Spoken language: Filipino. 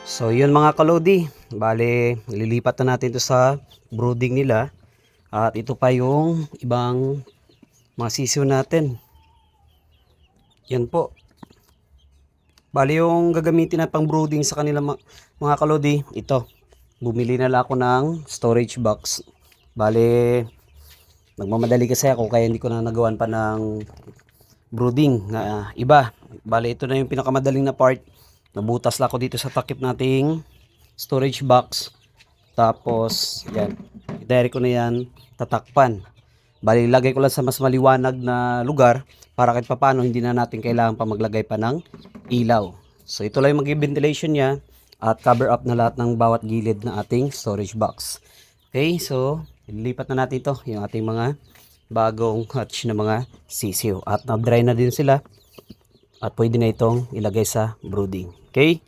So yun mga kalodi, bale lilipat na natin to sa brooding nila. At ito pa yung ibang mga sisiw natin. Yan po. Bale yung gagamitin na pang brooding sa kanila mga kalodi, ito. Bumili na lang ako ng storage box. Bale nagmamadali kasi ako kaya hindi ko na nagawan pa ng brooding na iba. Bale ito na yung pinakamadaling na part. Nabutas lang ako dito sa takip nating storage box. Tapos yan, i-direct ko na yan, tatakpan. Bali lagay ko lang sa mas maliwanag na lugar para kahit papaano hindi na natin kailangan pa maglagay pa ng ilaw. So ito lang yung maging ventilation niya at cover up na lahat ng bawat gilid ng ating storage box. Okay, so ilipat na natin ito, yung ating mga bagong hatch na mga sisiw. At na-dry na din sila at pwede na itong ilagay sa brooding. Okay?